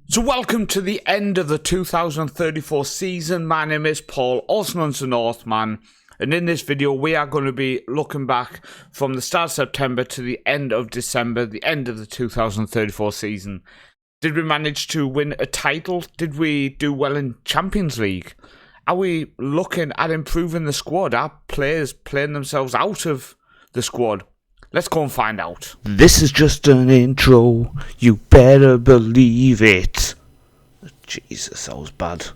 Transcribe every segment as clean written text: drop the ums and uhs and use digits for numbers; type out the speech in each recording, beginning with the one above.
So welcome to the end of the 2034 season. My name is Paul, also known as the Northman, and in this video we are going to be looking back from the start of September to the end of December, the end of the 2034 season. Did we manage to win a title? Did we do well in Champions League? Are we looking at improving the squad? Are players playing themselves out of the squad? Let's go and find out. This is just an intro. You better believe it. Jesus, that was bad.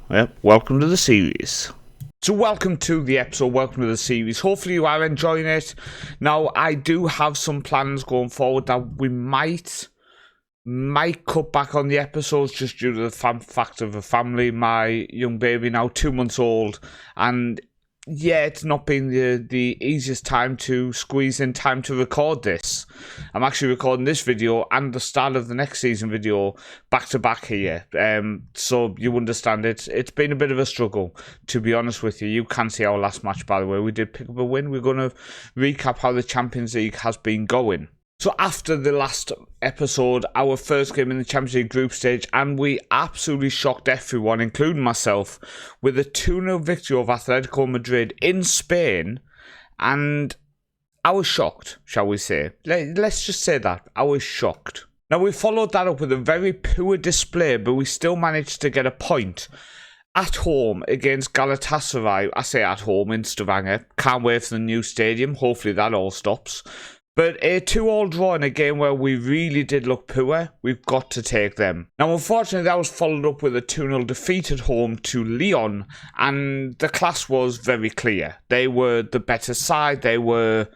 Yep, welcome to the series. So welcome to the episode, welcome to the series. Hopefully you are enjoying it. Now, I do have some plans going forward that we might cut back on the episodes just due to the fact of the family. My young baby, now 2 months old, and yeah, it's not been the easiest time to squeeze in time to record this. I'm actually recording this video and the start of the next season video back to back here. So you understand it's been a bit of a struggle, to be honest with you. You can see our last match, by the way. We did pick up a win. We're going to recap how the Champions League has been going. So after the last episode, our first game in the Champions League group stage, and we absolutely shocked everyone, including myself, with a 2-0 victory over Atletico Madrid in Spain, and I was shocked, shall we say. Let's just say that. I was shocked. Now, we followed that up with a very poor display, but we still managed to get a point at home against Galatasaray. I say at home in Stavanger. Can't wait for the new stadium. Hopefully that all stops. But a 2-2 draw in a game where we really did look poor, we've got to take them. Now, unfortunately, that was followed up with a 2-0 defeat at home to Lyon, and the class was very clear. They were the better side, they were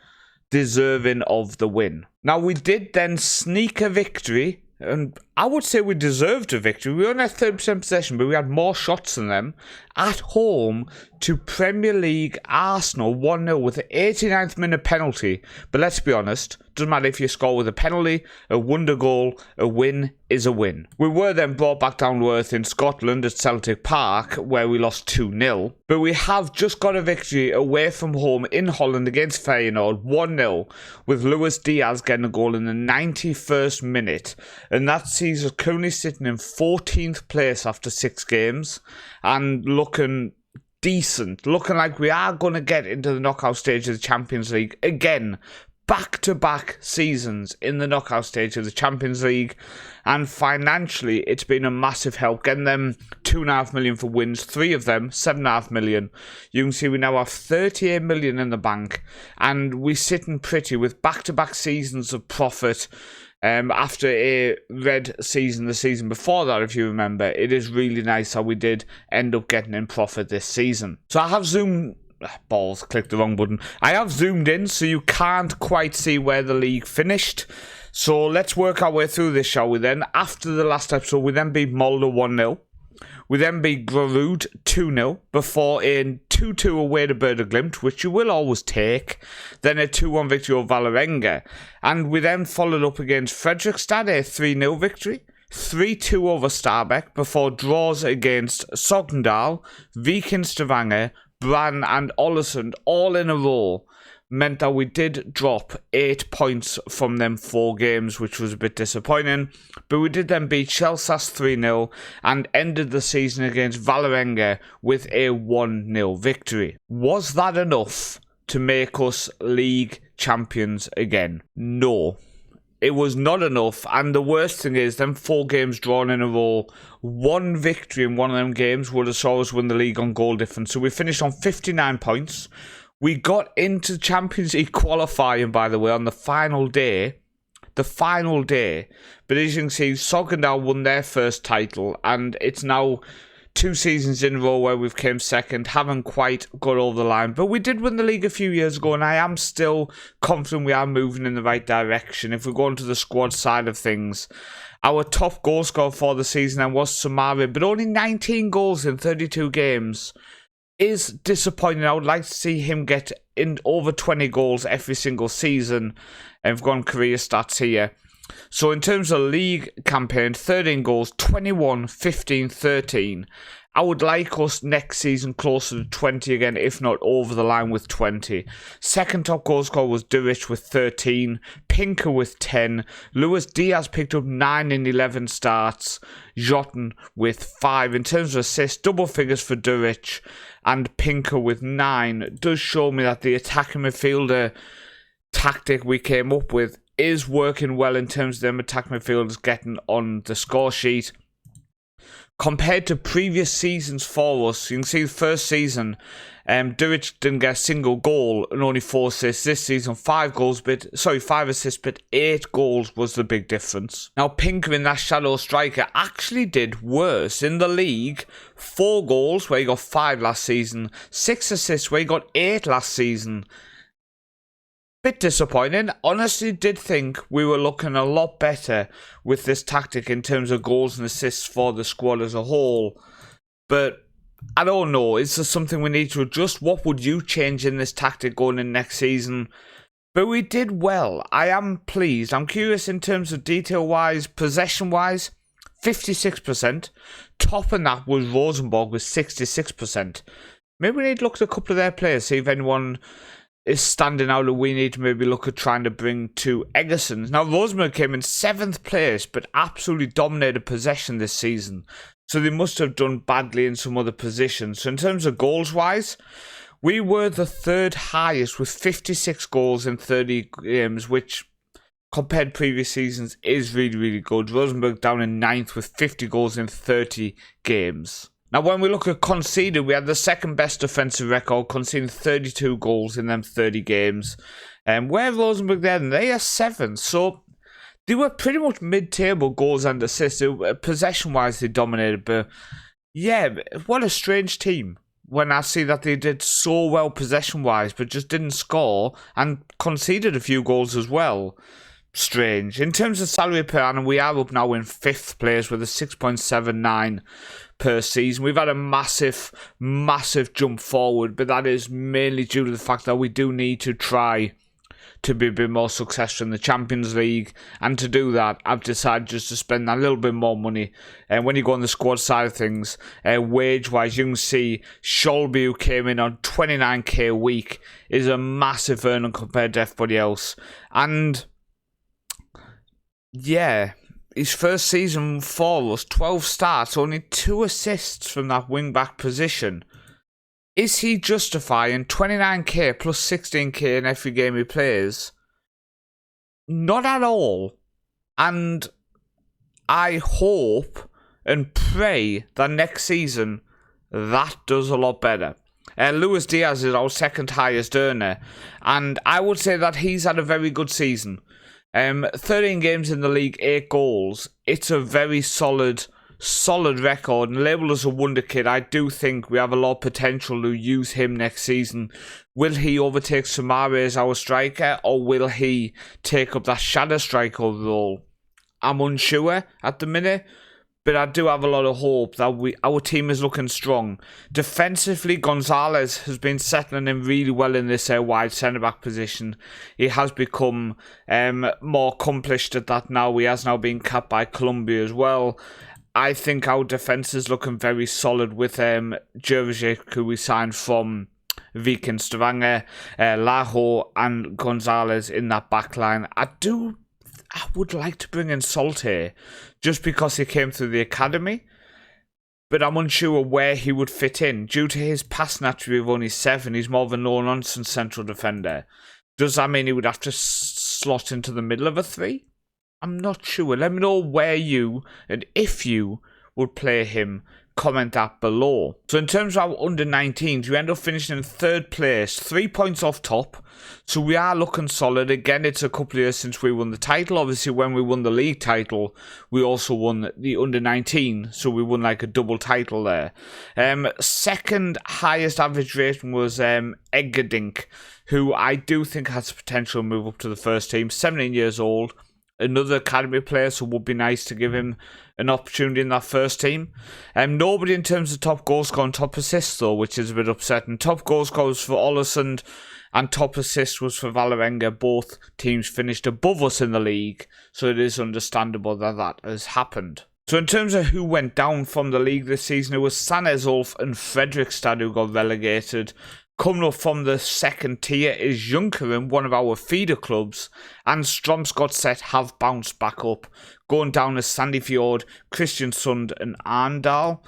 deserving of the win. Now, we did then sneak a victory, and I would say we deserved a victory. We only had 30% possession, but we had more shots than them, at home to Premier League Arsenal 1-0 with an 89th minute penalty. But let's be honest, doesn't matter if you score with a penalty, a wonder goal, a win is a win. We were then brought back down to earth in Scotland at Celtic Park, where we lost 2-0. But we have just got a victory away from home in Holland against Feyenoord, 1-0, with Luis Diaz getting a goal in the 91st minute. And that sees us currently sitting in 14th place after 6 games and looking decent, looking like we are going to get into the knockout stage of the Champions League again. Back-to-back seasons in the knockout stage of the Champions League, and financially it's been a massive help, getting them 2.5 million for wins, 3 of them 7.5 million. You can see we now have 38 million in the bank, and we're sitting pretty with back-to-back seasons of profit. After a red season the season before that, if you remember, it is really nice how we did end up getting in profit this season. So I have zoomed... Balls, clicked the wrong button. I have zoomed in so you can't quite see where the league finished. So let's work our way through this, shall we then? After the last episode, we then beat Molde 1-0. We then beat Grorud 2-0 before a 2-2 away to Werder Glimt, which you will always take. Then a 2-1 victory over Vålerenga. And we then followed up against Fredrikstad, a 3-0 victory. 3-2 over Stabæk before draws against Sogndal, Viking Stavanger, Brann and Ålesund all in a row meant that we did drop 8 points from them 4 games, which was a bit disappointing. But we did then beat Chelsea 3-0 and ended the season against Vålerenga with a 1-0 victory. Was that enough to make us league champions again? No. It was not enough, and the worst thing is, them 4 games drawn in a row, 1 victory in one of them games would have saw us win the league on goal difference. So we finished on 59 points. We got into Champions League qualifying, by the way, on the final day. But as you can see, Sogndal won their first title, and it's now 2 seasons in a row where we've came second, haven't quite got over the line. But we did win the league a few years ago, and I am still confident we are moving in the right direction. If we go into the squad side of things, our top goal scorer for the season then was Samari, but only 19 goals in 32 games is disappointing. I would like to see him get in over 20 goals every single season. And we've got career stats here. So in terms of league campaign, 13 goals, 21, 15, 13. I would like us next season closer to 20 again, if not over the line with 20. Second top goal scorer was Duric with 13, Pinker with 10, Luis Diaz picked up 9 in 11 starts, Jotun with 5. In terms of assists, double figures for Duric and Pinker with 9. It does show me that the attacking midfielder tactic we came up with is working well in terms of them attacking midfielders getting on the score sheet. Compared to previous seasons for us, you can see the first season, Duric didn't get a single goal and only 4 assists. This season, 5 assists, but 8 goals was the big difference. Now, Pinker in that shadow striker actually did worse in the league. 4 goals where he got 5 last season, 6 assists where he got 8 last season. Bit disappointing. Honestly, did think we were looking a lot better with this tactic in terms of goals and assists for the squad as a whole. But I don't know. Is there something we need to adjust? What would you change in this tactic going in next season? But we did well. I am pleased. I'm curious in terms of detail-wise, possession-wise, 56%. Topping that was Rosenborg with 66%. Maybe we need to look at a couple of their players, see if anyone is standing out that we need to maybe look at trying to bring to EGERSUND. Now, Rosenborg came in 7th place, but absolutely dominated possession this season. So they must have done badly in some other positions. So in terms of goals-wise, we were the 3rd highest with 56 goals in 30 games, which compared to previous seasons is really, really good. Rosenborg down in 9th with 50 goals in 30 games. Now, when we look at conceded, we had the 2nd best defensive record, conceding 32 goals in them 30 games. Where Rosenborg then? They are 7th, so they were pretty much mid-table goals and assists. Possession-wise, they dominated, but yeah, what a strange team when I see that they did so well possession-wise, but just didn't score and conceded a few goals as well. Strange. In terms of salary per annum, we are up now in 5th place with a 6.79 per season. We've had a massive jump forward, but that is mainly due to the fact that we do need to try to be a bit more successful in the Champions League, and to do that, I've decided just to spend a little bit more money. And when you go on the squad side of things, wage-wise, you can see Scholby, who came in on 29k a week, is a massive earner compared to everybody else. And yeah, his first season for us, 12 starts, only 2 assists from that wing-back position. Is he justifying 29k plus 16k in every game he plays? Not at all. And I hope and pray that next season that does a lot better. Luis Diaz is our 2nd highest earner, and I would say that he's had a very good season. 13 games in the league, 8 goals. It's a very solid record, and labelled as a wonder kid. I do think we have a lot of potential to use him next season. Will he overtake Samari as our striker, or will he take up that shadow striker role? I'm unsure at the minute, but I do have a lot of hope that our team is looking strong. Defensively, Gonzalez has been settling in really well in this wide centre-back position. He has become more accomplished at that now. He has now been capped by Colombia as well. I think our defence is looking very solid with Juricic, who we signed from Viking Stavanger, Laho and Gonzalez in that back line. I would like to bring in Solte just because he came through the academy, but I'm unsure where he would fit in. Due to his passing attribute of only 7, he's more of a no-nonsense central defender. Does that mean he would have to slot into the middle of a 3? I'm not sure. Let me know where you, and if you, would play him. Comment that below. So in terms of our under-19s, we end up finishing in 3rd place, 3 points off top. So we are looking solid. Again, it's a couple of years since we won the title. Obviously, when we won the league title, we also won the under-19. So we won like a double title there. 2nd highest average rating was Eggerdink, who I do think has potential to move up to the first team. 17 years old. Another academy player, so it would be nice to give him an opportunity in that first team. Nobody in terms of top goal scorer and top assists, though, which is a bit upsetting. Top goal scorer was for EGERSUND, and top assist was for Valerenga. Both teams finished above us in the league, so it is understandable that that has happened. So in terms of who went down from the league this season, it was Sandnes Ulf and Fredrikstad who got relegated. Coming up from the second tier is Junkeren, one of our feeder clubs, and Strømsgodset have bounced back up. Going down is Sandefjord, Kristiansund and Arendal.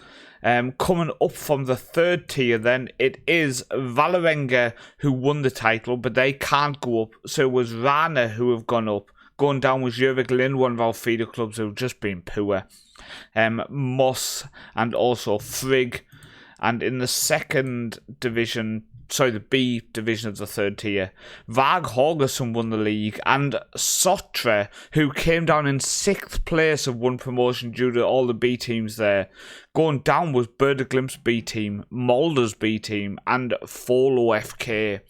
Coming up from the third tier then, it is Vålerenga who won the title, but they can't go up, so it was Rana who have gone up. Going down was Gjøvik, one of our feeder clubs who have just been poor. Moss and also Frigg. And in the second division, the B division of the third tier, Varg Haugesund won the league, and Sotra, who came down in 6th place, have won promotion due to all the B teams there. Going down was Bøder Glimt's B team, Molde's B team, and Follo FK.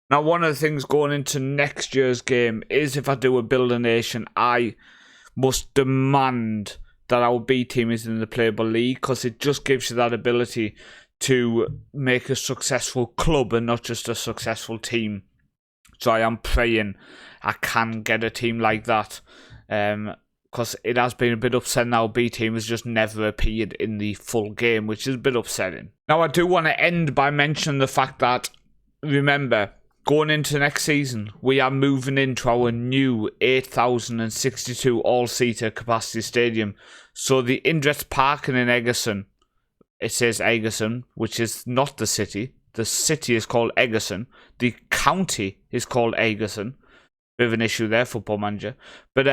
Now, one of the things going into next year's game is if I do a Build a Nation, I must demand that our B team is in the playable league, because it just gives you that ability to make a successful club and not just a successful team. So I am praying I can get a team like that, because it has been a bit upsetting. Our B team has just never appeared in the full game, which is a bit upsetting. Now, I do want to end by mentioning the fact that, remember, going into next season, we are moving into our new 8,062 all-seater capacity stadium. So the Indrets Parken in Egersund, it says Egersund, which is not the city. The city is called Egersund. The county is called Egersund. Bit of an issue there, Football Manager. But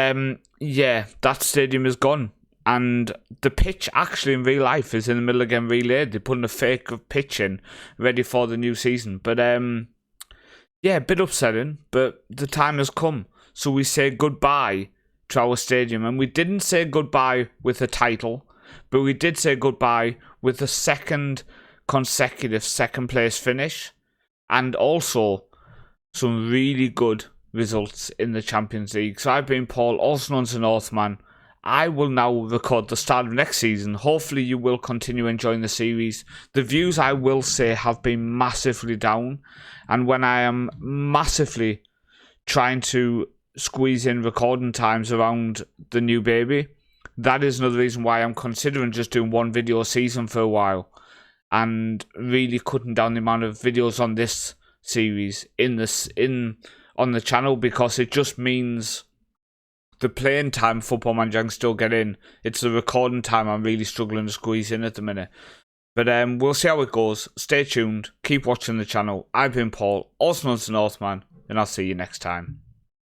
yeah, that stadium is gone. And the pitch actually in real life is in the middle again relayed. They're putting a fake pitch in, ready for the new season. But yeah, a bit upsetting, but the time has come. So we say goodbye to our stadium. And we didn't say goodbye with a title, but we did say goodbye with the second consecutive second place finish. And also some really good results in the Champions League. So I've been Paul, also known as the Northman. I will now record the start of next season. Hopefully you will continue enjoying the series. The views, I will say, have been massively down. And when I am massively trying to squeeze in recording times around the new baby, that is another reason why I'm considering just doing one video a season for a while. And really cutting down the amount of videos on this series on the channel, because it just means the playing time Football Manager can still get in. It's the recording time I'm really struggling to squeeze in at the minute. But we'll see how it goes. Stay tuned. Keep watching the channel. I've been Paul, also known as the Northman, and I'll see you next time.